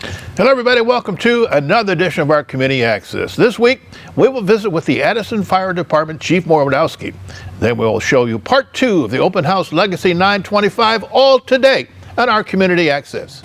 Hello, everybody. Welcome to another edition of our Community Access. This week, we will visit with the Addison Fire Department Chief Morodowski. Then we will show you part 2 of the Open House Legacy 925, all today on our Community Access.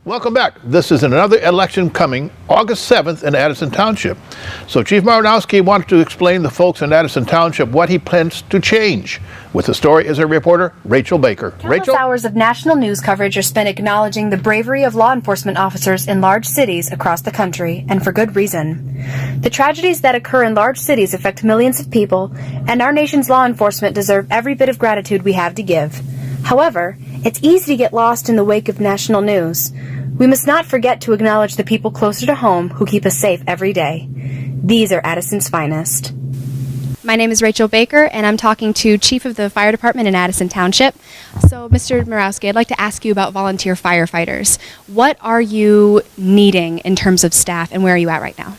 Welcome back. This is another election coming August 7th in Addison Township. So Chief Morodowski wanted to explain to the folks in Addison Township what he plans to change. With the story is our reporter, Rachel Baker. Countless hours of national news coverage are spent acknowledging the bravery of law enforcement officers in large cities across the country, and for good reason. The tragedies that occur in large cities affect millions of people, and our nation's law enforcement deserve every bit of gratitude we have to give. However, it's easy to get lost in the wake of national news. We must not forget to acknowledge the people closer to home who keep us safe every day. These are Addison's finest. My name is Rachel Baker, and I'm talking to Chief of the Fire Department in Addison Township. So, Mr. Morodowski, I'd like to ask you about volunteer firefighters. What are you needing in terms of staff, and where are you at right now?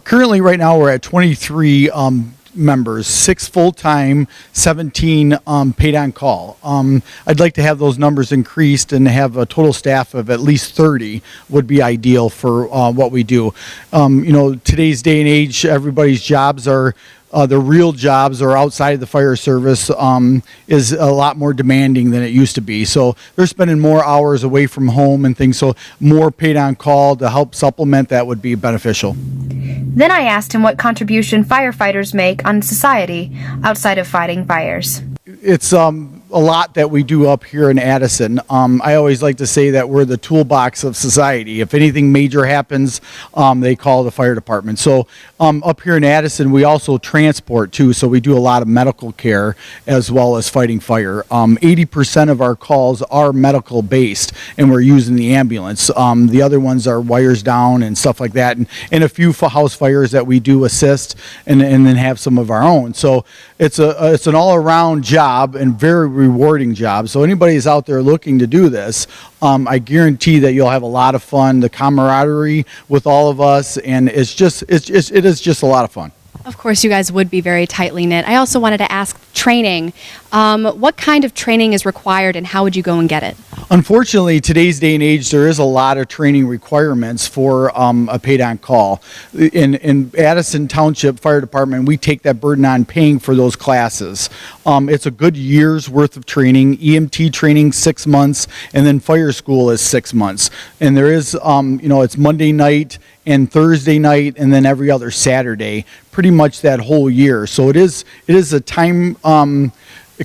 Currently, right now, we're at 23 members, 6 full-time, 17 paid on call. I'd like to have those numbers increased and have a total staff of at least 30 would be ideal for what we do. Today's day and age, everybody's jobs are the real jobs are outside of the fire service is a lot more demanding than it used to be. So they're spending more hours away from home and things. So more paid on call to help supplement that would be beneficial. Then I asked him what contribution firefighters make on society outside of fighting fires. It's a lot that we do up here in Addison. I always like to say that we're the toolbox of society. If anything major happens, they call the fire department. So up here in Addison, we also transport too. So we do a lot of medical care as well as fighting fire. 80% of our calls are medical based, and we're using the ambulance. The other ones are wires down and stuff like that, and a few house fires that we do assist, and then have some of our own. So it's an all around job and very rewarding job. So anybody who's out there looking to do this, I guarantee that you'll have a lot of fun, the camaraderie with all of us, and it is just a lot of fun. Of course, you guys would be very tightly knit. I also wanted to ask training. What kind of training is required, and how would you go and get it? Unfortunately, today's day and age, there is a lot of training requirements for a paid on call. In Addison Township Fire Department, we take that burden on paying for those classes. It's a good year's worth of training. EMT training 6 months, and then fire school is 6 months. And there is, it's Monday night and Thursday night, and then every other Saturday, pretty much that whole year. So it is a time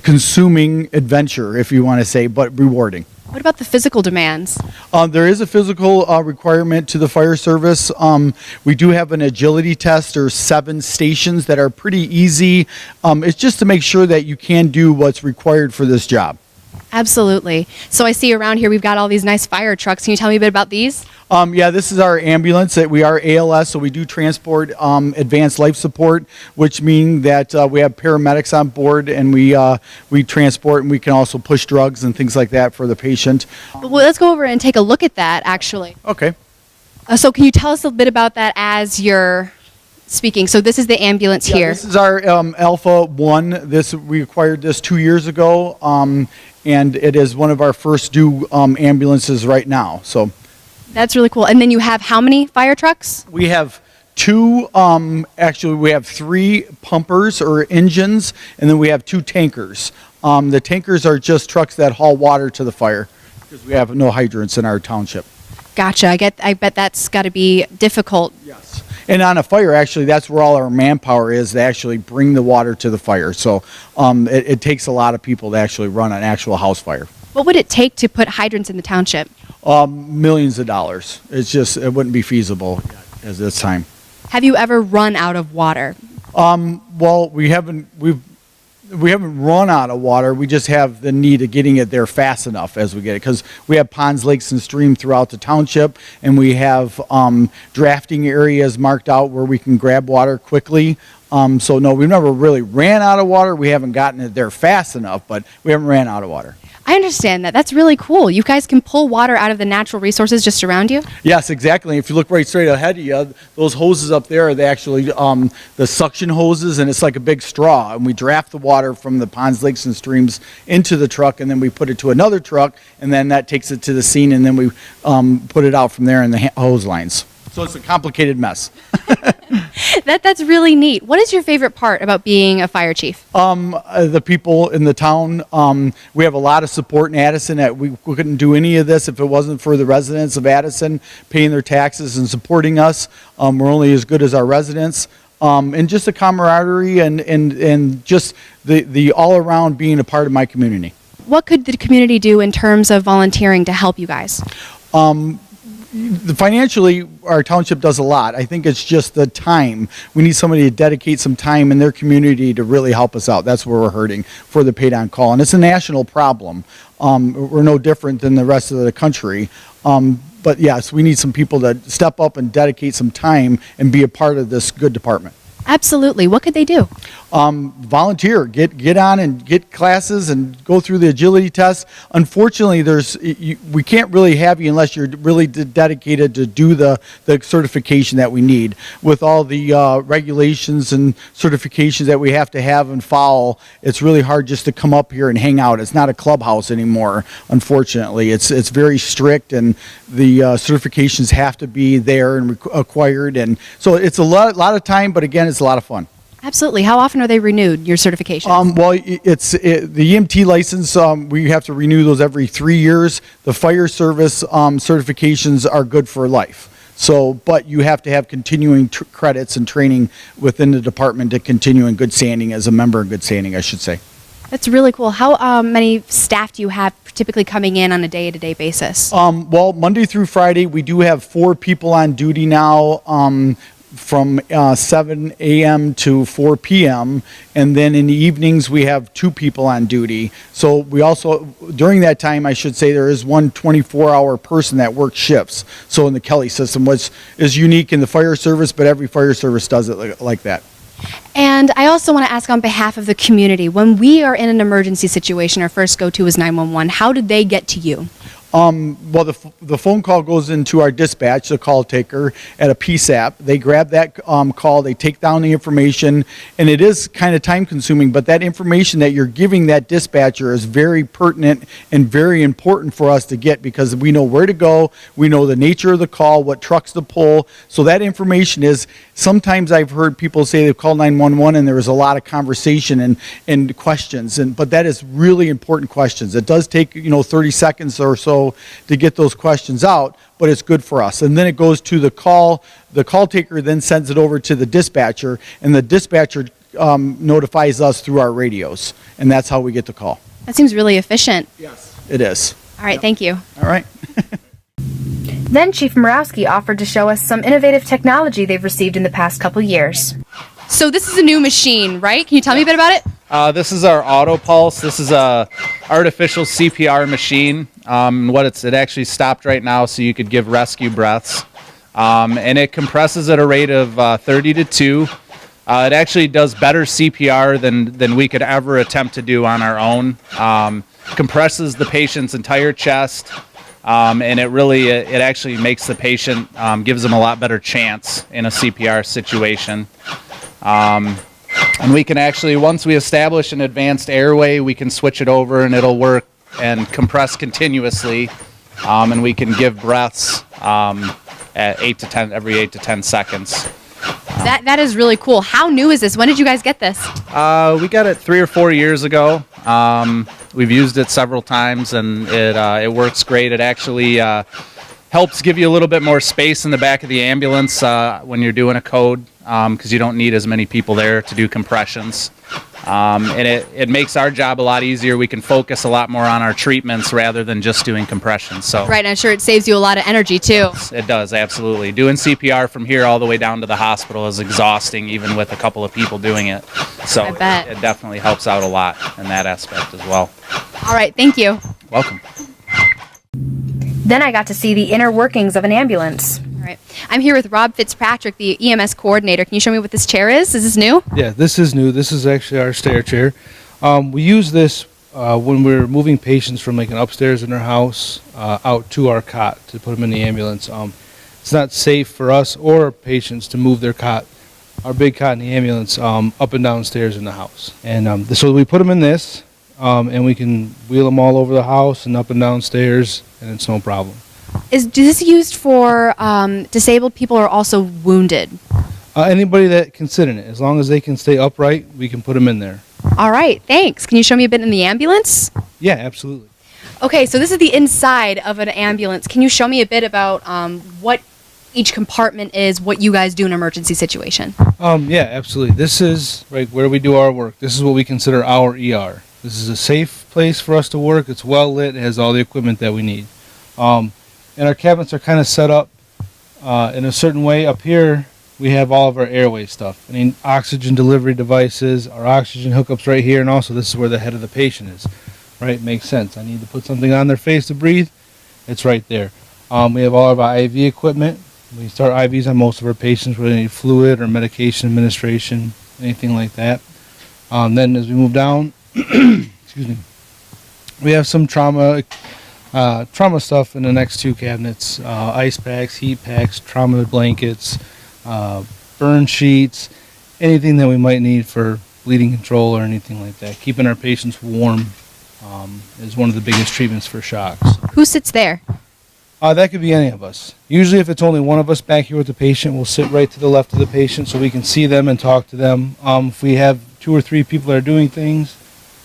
consuming adventure, if you want to say, but rewarding. What about the physical demands? There is a physical requirement to the fire service. We do have an agility test. There's 7 stations that are pretty easy. It's just to make sure that you can do what's required for this job. Absolutely. So I see around here we've got all these nice fire trucks. Can you tell me a bit about these? Yeah, this is our ambulance. We are ALS, so we do transport advanced life support, which means that we have paramedics on board, and we transport, and we can also push drugs and things like that for the patient. Well, let's go over and take a look at that, actually. Okay. So can you tell us a bit about that as you're speaking? So this is the ambulance here. This is our Alpha 1. We acquired this 2 years ago, and it is one of our first due ambulances right now. So that's really cool. And then you have how many fire trucks? We have 2, actually we have 3 pumpers or engines, and then we have 2 tankers. The tankers are just trucks that haul water to the fire, because we have no hydrants in our township. Gotcha. I bet that's got to be difficult. Yes. And on a fire, actually, that's where all our manpower is, to actually bring the water to the fire. So it takes a lot of people to actually run an actual house fire. What would it take to put hydrants in the township? Millions of dollars. It wouldn't be feasible at this time. Have you ever run out of water? Well, we haven't. we haven't run out of water. We just have the need of getting it there fast enough as we get it, because we have ponds, lakes, and streams throughout the township, and we have drafting areas marked out where we can grab water quickly. So no, we've never really ran out of water. We haven't gotten it there fast enough, but we haven't ran out of water. I understand that. That's really cool. You guys can pull water out of the natural resources just around you? Yes, exactly. If you look right straight ahead of you, those hoses up there are actually the suction hoses, and it's like a big straw. And we draft the water from the ponds, lakes, and streams into the truck, and then we put it to another truck, and then that takes it to the scene, and then we put it out from there in the hose lines. So it's a complicated mess. That's really neat. What is your favorite part about being a fire chief? The people in the town. We have a lot of support in Addison. We couldn't do any of this if it wasn't for the residents of Addison paying their taxes and supporting us. We're only as good as our residents. And just the camaraderie and just the all-around being a part of my community. What could the community do in terms of volunteering to help you guys? Financially, our township does a lot. I think it's just the time. We need somebody to dedicate some time in their community to really help us out. That's where we're hurting for the paid on call. And it's a national problem. We're no different than the rest of the country. But yes, we need some people to step up and dedicate some time and be a part of this good department. Absolutely. What could they do? Volunteer, get on and get classes and go through the agility tests. Unfortunately, we can't really have you unless you're really dedicated to do the certification that we need. With all the regulations and certifications that we have to have and follow, it's really hard just to come up here and hang out. It's not a clubhouse anymore, unfortunately. It's very strict, and the certifications have to be there and acquired, and so it's a lot of time, but again, it's a lot of fun. Absolutely. How often are they renewed, your certifications? Well, the EMT license, we have to renew those every 3 years. The fire service certifications are good for life. So, but you have to have continuing credits and training within the department to continue in good standing as a member in good standing, I should say. That's really cool. How many staff do you have typically coming in on a day-to-day basis? Well, Monday through Friday, we do have 4 people on duty now. From 7 a.m. to 4 p.m. And then in the evenings, we have 2 people on duty. So we also, during that time, I should say, there is one 24-hour person that works shifts. So in the Kelly system, which is unique in the fire service, but every fire service does it like that. And I also want to ask on behalf of the community, when we are in an emergency situation, our first go-to is 911. How did they get to you? Well, the phone call goes into our dispatch, the call taker, at a PSAP. They grab that call, they take down the information, and it is kind of time consuming, but that information that you're giving that dispatcher is very pertinent and very important for us to get, because we know where to go, we know the nature of the call, what trucks to pull. So that information is, sometimes I've heard people say they've called 911 and there was a lot of conversation and questions, but that is really important questions. It does take 30 seconds or so to get those questions out, but it's good for us. And then it goes to the call. The call taker then sends it over to the dispatcher, and the dispatcher notifies us through our radios, and that's how we get the call. That seems really efficient. Yes, it is. All right, thank you. All right. Then Chief Morawski offered to show us some innovative technology they've received in the past couple years. So this is a new machine, right? Can you tell me a bit about it? This is our auto pulse. This is a artificial CPR machine. It actually stopped right now so you could give rescue breaths. And it compresses at a rate of 30 to 2. It actually does better CPR than we could ever attempt to do on our own. Compresses the patient's entire chest. And it actually makes the patient, gives them a lot better chance in a CPR situation. And we can actually, once we establish an advanced airway, we can switch it over and it'll work and compress continuously. And we can give breaths at every 8 to 10 seconds. That is really cool. How new is this? When did you guys get this? We got it 3 or 4 years ago. We've used it several times, and it works great. It actually helps give you a little bit more space in the back of the ambulance when you're doing a code, because you don't need as many people there to do compressions. And it makes our job a lot easier. We can focus a lot more on our treatments rather than just doing compression. So Right, and I'm sure it saves you a lot of energy too. it does, absolutely. Doing CPR from here all the way down to the hospital is exhausting, even with a couple of people doing it. So I bet. it definitely helps out a lot in that aspect as well. All right, thank you. Welcome. Then I got to see the inner workings of an ambulance. All right. I'm here with Rob Fitzpatrick, the EMS coordinator. Can you show me what this chair is? Is this new? Yeah, this is new. This is actually our stair chair. We use this when we're moving patients from like an upstairs in their house out to our cot to put them in the ambulance. It's not safe for us or patients to move their cot, our big cot in the ambulance, up and down stairs in the house. And so we put them in this, and we can wheel them all over the house and up and down stairs, and it's no problem. Is this used for disabled people or also wounded? Anybody that can sit in it, as long as they can stay upright, we can put them in there. All right, thanks. Can you show me a bit in the ambulance? Yeah, absolutely. Okay, so this is the inside of an ambulance. Can you show me a bit about what each compartment is, what you guys do in an emergency situation? Yeah, absolutely. This is right where we do our work. This is what we consider our ER. This is a safe place for us to work. It's well lit. It has all the equipment that we need. And our cabinets are kind of set up in a certain way. Up here, we have all of our airway stuff. I mean, oxygen delivery devices, our oxygen hookups right here, and also this is where the head of the patient is. Right? Makes sense. I need to put something on their face to breathe. It's right there. We have all of our IV equipment. We start IVs on most of our patients with any fluid or medication administration, anything like that. Then as we move down, excuse me, we have some trauma stuff in the next two cabinets, ice packs, heat packs, trauma blankets, burn sheets, anything that we might need for bleeding control or anything like that. Keeping our patients warm is one of the biggest treatments for shocks. Who sits there? That could be any of us. Usually if it's only one of us back here with the patient, we'll sit right to the left of the patient so we can see them and talk to them. If we have 2 or 3 people that are doing things,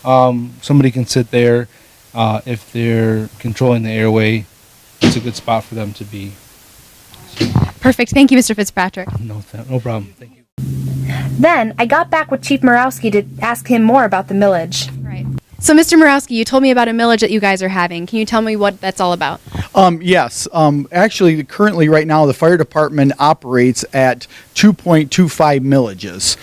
somebody can sit there. If they're controlling the airway, it's a good spot for them to be. Perfect. Thank you, Mr. Fitzpatrick. No problem. Thank you. Then I got back with Chief Morawski to ask him more about the millage. Right. So, Mr. Morawski, you told me about a millage that you guys are having. Can you tell me what that's all about? Yes. Actually, currently, right now, the fire department operates at 2.25 millages.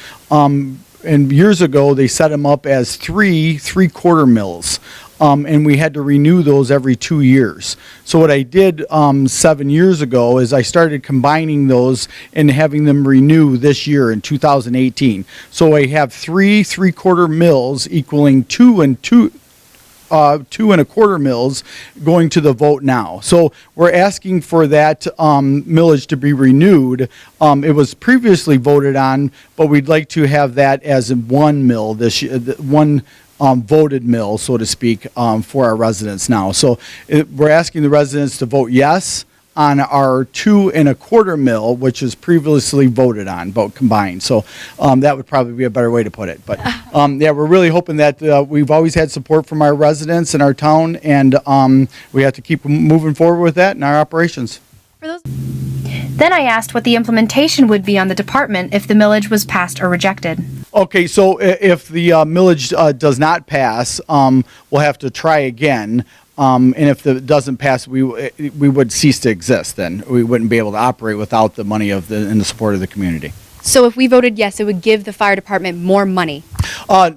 And years ago, they set them up as 3/4 mills. And we had to renew those every 2 years. So what I did 7 years ago is I started combining those and having them renew this year in 2018. So I have 3/4 mills equaling 2.25 mills going to the vote now. So we're asking for that millage to be renewed. It was previously voted on, but we'd like to have that as 1 mill this year, one voted mill, so to speak, for our residents now. So we're asking the residents to vote yes on our 2.25 mill, which is previously voted on, vote combined. So that would probably be a better way to put it. But yeah, we're really hoping that we've always had support from our residents in our town, and we have to keep moving forward with that in our operations. For those Then I asked what the implementation would be on the department if the millage was passed or rejected. Okay, so if the millage does not pass, we'll have to try again. And if it doesn't pass, we would cease to exist then. We wouldn't be able to operate without the money and the support of the community. So if we voted yes, it would give the fire department more money.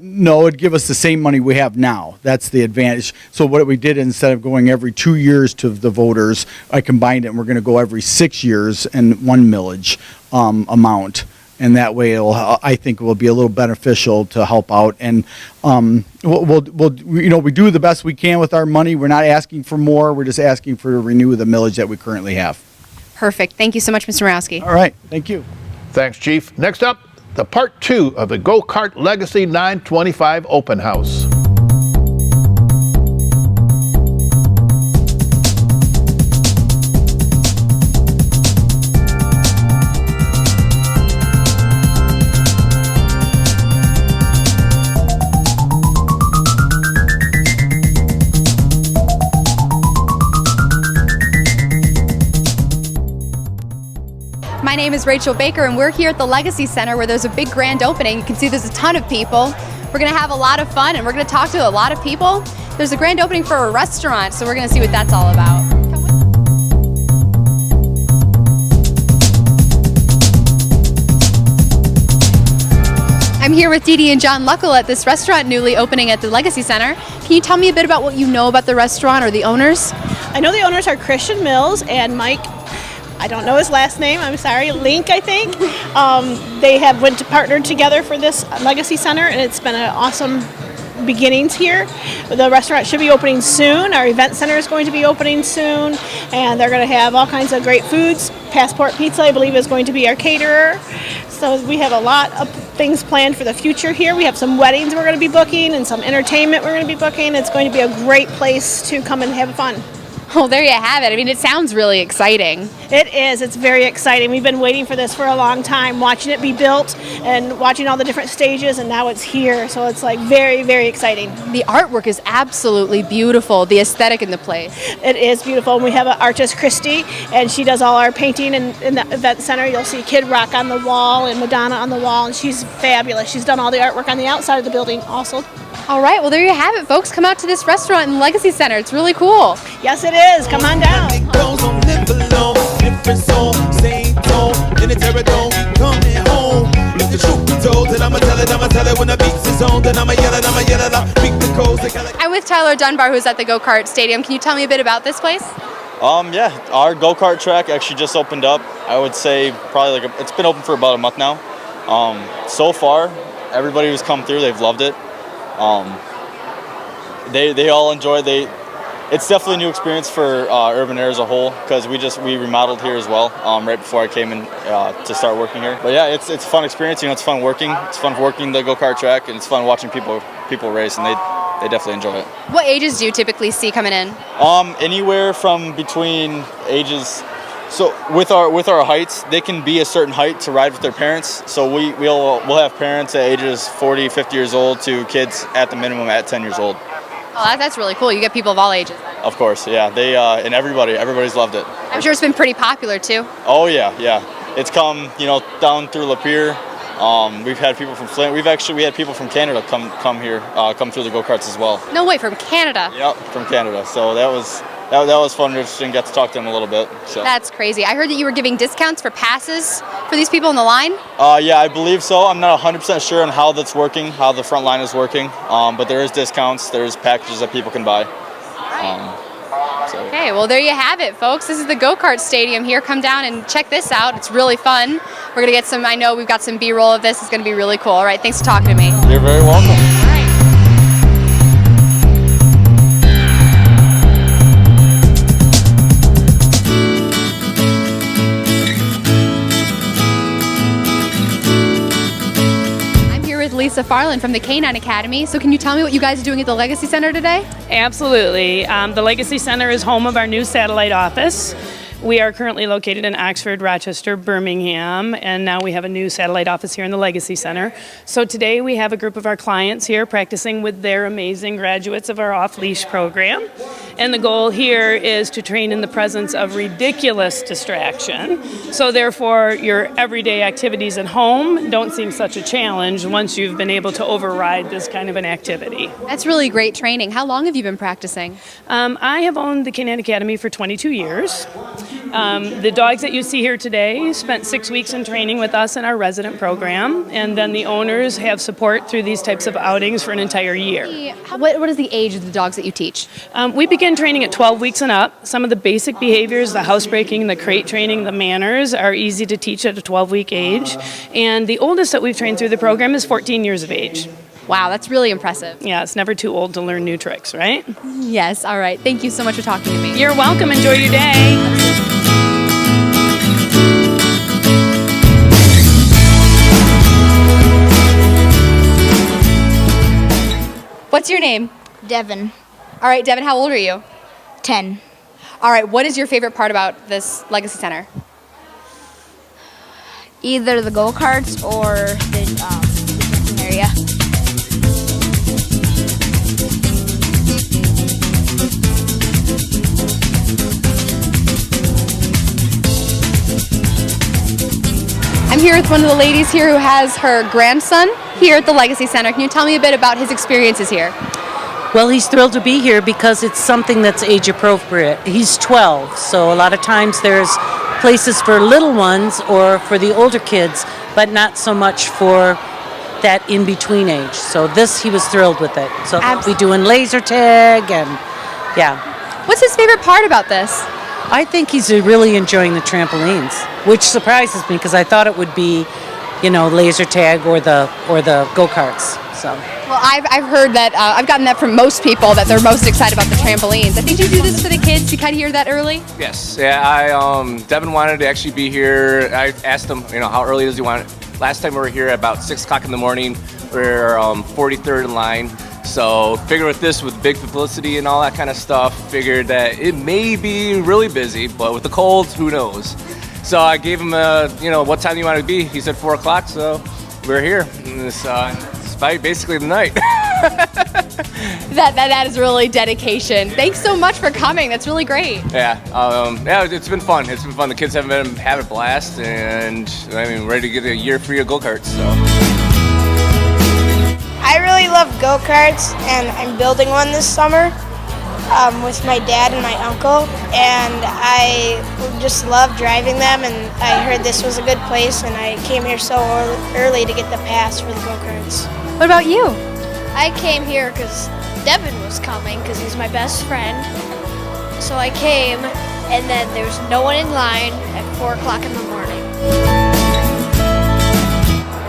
No, it'd give us the same money we have now. That's the advantage. So what we did, instead of going every 2 years to the voters, I combined it, and we're going to go every 6 years and 1 millage amount. And that way, I think it will be a little beneficial to help out. And we do the best we can with our money. We're not asking for more. We're just asking for to renew the millage that we currently have. Perfect. Thank you so much, Mr. Morawski. All right. Thank you. Thanks, Chief. Next up, the part 2 of the Go Kart Legacy 925 Open House. My name is Rachel Baker, and we're here at the Legacy Center where there's a big grand opening. You can see there's a ton of people. We're going to have a lot of fun, and we're going to talk to a lot of people. There's a grand opening for a restaurant, so we're going to see what that's all about. I'm here with Dee Dee and John Luckel at this restaurant newly opening at the Legacy Center. Can you tell me a bit about what you know about the restaurant or the owners? I know the owners are Christian Mills and Mike, I don't know his last name, I'm sorry, Link, I think. They have partnered together for this Legacy Center, and it's been an awesome beginnings here. The restaurant should be opening soon. Our event center is going to be opening soon, and they're going to have all kinds of great foods. Passport Pizza, I believe, is going to be our caterer. So we have a lot of things planned for the future here. We have some weddings we're going to be booking and some entertainment we're going to be booking. It's going to be a great place to come and have fun. Well, there you have it. I mean, it sounds really exciting. It is. It's very exciting. We've been waiting for this for a long time, watching it be built and watching all the different stages, and now it's here. So it's like very, very exciting. The artwork is absolutely beautiful, the aesthetic in the place. It is beautiful. And we have an artist, Christy, and she does all our painting in the event center. You'll see Kid Rock on the wall and Madonna on the wall, and she's fabulous. She's done all the artwork on the outside of the building also. All right, well, there you have it, folks. Come out to this restaurant in the Legacy Center. It's really cool. Yes, it is. Come on down. I'm with Tyler Dunbar, who's at the Go Kart Stadium. Can you tell me a bit about this place? Yeah, our Go Kart track actually just opened up. I would say probably it's been open for about a month now. So far, everybody who's come through, they've loved it. They all enjoy it. It's definitely a new experience for Urban Air as a whole, because we remodeled here as well right before I came in to start working here. But yeah, it's a fun experience. You know, it's fun working. It's fun working the go-kart track, and it's fun watching people race, and they definitely enjoy it. What ages do you typically see coming in? Anywhere from between ages. So with our heights, they can be a certain height to ride with their parents. So we'll have parents at ages 40, 50 years old to kids at the minimum at 10 years old. Oh, that's really cool. You get people of all ages. Of course, yeah. They and everybody's loved it. I'm sure it's been pretty popular too. Oh yeah. It's come, down through Lapeer. We've had people from Flint. We had people from Canada come here, come through the go-karts as well. No way, from Canada. Yep, from Canada. So that was fun. Interesting. Get to talk to them a little bit. So. That's crazy. I heard that you were giving discounts for passes for these people in the line. Yeah, I believe so. I'm not 100% sure on how that's working, how the front line is working. But there is discounts. There's packages that people can buy. Okay, well, there you have it, folks. This is the Go Kart Stadium here. Come down and check this out. It's really fun. We're going to get I know we've got some B-roll of this. It's going to be really cool. All right, thanks for talking to me. You're very welcome. All right. Lisa Farland from the K9 Academy. So can you tell me what you guys are doing at the Legacy Center today? Absolutely. The Legacy Center is home of our new satellite office. We are currently located in Oxford, Rochester, Birmingham, and now we have a new satellite office here in the Legacy Center. So today we have a group of our clients here practicing with their amazing graduates of our off-leash program. And the goal here is to train in the presence of ridiculous distraction. So therefore, your everyday activities at home don't seem such a challenge once you've been able to override this kind of an activity. That's really great training. How long have you been practicing? I have owned the K9 Academy for 22 years. The dogs that you see here today spent 6 weeks in training with us in our resident program, and then the owners have support through these types of outings for an entire year. What is the age of the dogs that you teach? We begin training at 12 weeks and up. Some of the basic behaviors, the housebreaking, the crate training, the manners are easy to teach at a 12-week age. And the oldest that we've trained through the program is 14 years of age. Wow, that's really impressive. Yeah, it's never too old to learn new tricks, right? Yes, all right. Thank you so much for talking to me. You're welcome. Enjoy your day. What's your name? Devin, All right, Devin, how old are you? 10. All right, what is your favorite part about this Legacy Center? Either the go-karts or the kitchen area. I'm here with one of the ladies here who has her grandson. here at the Legacy Center. Can you tell me a bit about his experiences here? Well, he's thrilled to be here because it's something that's age appropriate. He's 12, so a lot of times there's places for little ones or for the older kids, but not so much for that in-between age. So he was thrilled with it. So we'll be doing laser tag and yeah. What's his favorite part about this? I think he's really enjoying the trampolines, which surprises me because I thought it would be, laser tag or the go-karts. So. Well, I've heard that, I've gotten that from most people, that they're most excited about the trampolines. I think you do this for the kids. You kind of hear that early? Yes. Yeah, Devin wanted to actually be here. I asked him, how early does he want it? Last time we were here at about 6 o'clock in the morning. We're 43rd in line. So figured with this, with big publicity and all that kind of stuff, figured that it may be really busy, but with the cold, who knows? So I gave him, what time do you want to be? He said 4 o'clock, so we're here. And it's basically the night. That is really dedication. Thanks so much for coming. That's really great. Yeah, it's been fun. It's been fun. The kids have been having a blast, and ready to get a year free of go-karts. So. I really love go-karts, and I'm building one this summer with my dad and my uncle, and I just love driving them, and I heard this was a good place, and I came here so early to get the pass for the go-karts. What about you? I came here because Devin was coming because he's my best friend. So I came, and then there's no one in line at 4 o'clock in the morning.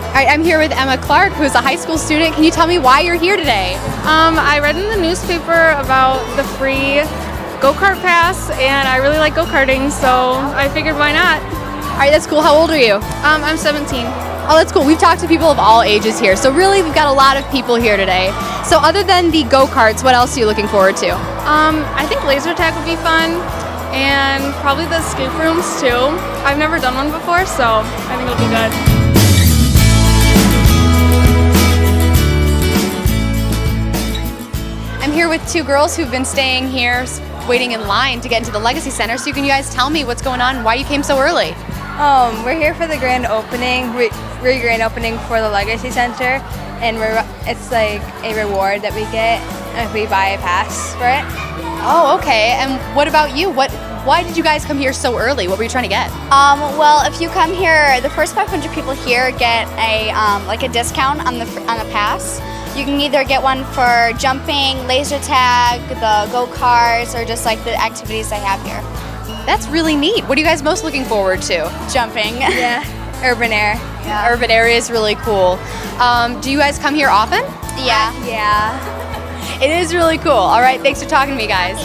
All right, I'm here with Emma Clark, who's a high school student. Can you tell me why you're here today? I read in the newspaper about the free go-kart pass, and I really like go-karting, so I figured why not. All right, that's cool. How old are you? I'm 17. Oh, that's cool. We've talked to people of all ages here, so really we've got a lot of people here today. So other than the go-karts, what else are you looking forward to? I think laser tag would be fun, and probably the escape rooms too. I've never done one before, so I think it'll be good. I'm here with two girls who've been staying here, waiting in line to get into the Legacy Center. So can you guys tell me what's going on, why you came so early? We're here for the grand opening. We're grand opening for the Legacy Center, and it's like a reward that we get if we buy a pass for it. Oh, okay. And what about you? Why did you guys come here so early? What were you trying to get? Well, if you come here, the first 500 people here get a discount on the pass. You can either get one for jumping, laser tag, the go-karts, or just like the activities they have here. That's really neat. What are you guys most looking forward to? Jumping. Yeah, urban air. Yeah. Urban air is really cool. Do you guys come here often? Yeah. Yeah. It is really cool. All right, thanks for talking to me, guys.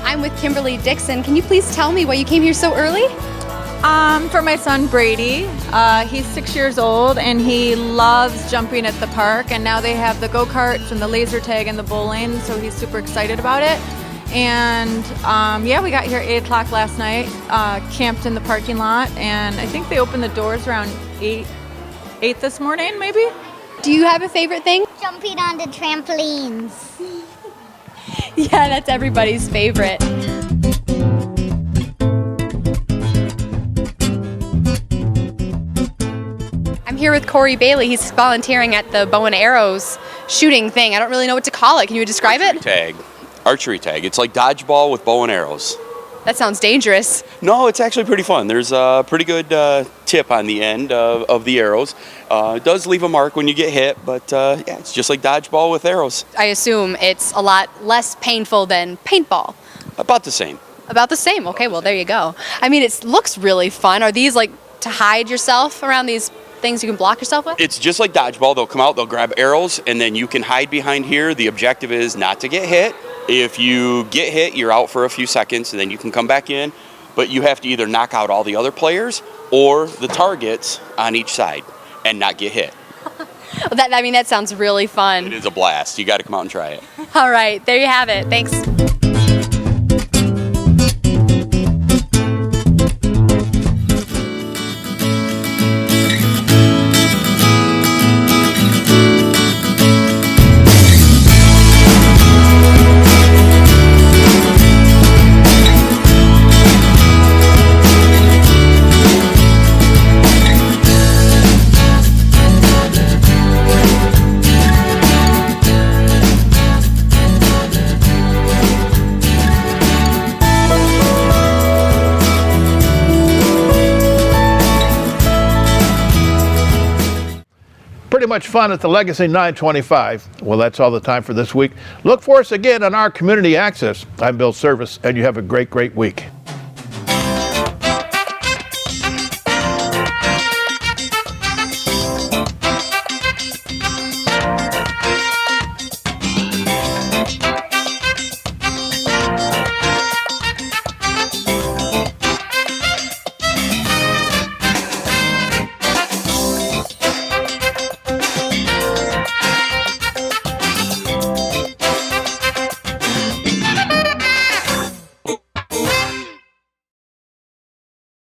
I'm with Kimberly Dixon. Can you please tell me why you came here so early? For my son Brady. He's 6 years old and he loves jumping at the park, and now they have the go-karts and the laser tag and the bowling, so he's super excited about it. And we got here at 8 o'clock last night, camped in the parking lot, and I think they opened the doors around 8 this morning maybe. Do you have a favorite thing? Jumping on the trampolines. Yeah, that's everybody's favorite. I'm here with Corey Bailey. He's volunteering at the bow and arrows shooting thing. I don't really know what to call it. Can you describe it? Archery tag. It's like dodgeball with bow and arrows. That sounds dangerous. No, it's actually pretty fun. There's a pretty good tip on the end of the arrows. It does leave a mark when you get hit, but it's just like dodgeball with arrows. I assume it's a lot less painful than paintball. About the same. About the same. Okay, well, there you go. I mean, it looks really fun. Are these like to hide yourself around these things you can block yourself with? It's just like dodgeball. They'll come out, they'll grab arrows, and then you can hide behind here. The objective is not to get hit. If you get hit, you're out for a few seconds, and then you can come back in. But you have to either knock out all the other players or the targets on each side and not get hit. That sounds really fun. It is a blast. You got to come out and try it. All right, there you have it. Thanks. plenty much fun at the Legacy 925. Well, that's all the time for this week. Look for us again on our Community Access. I'm Bill Service, and you have a great, great week.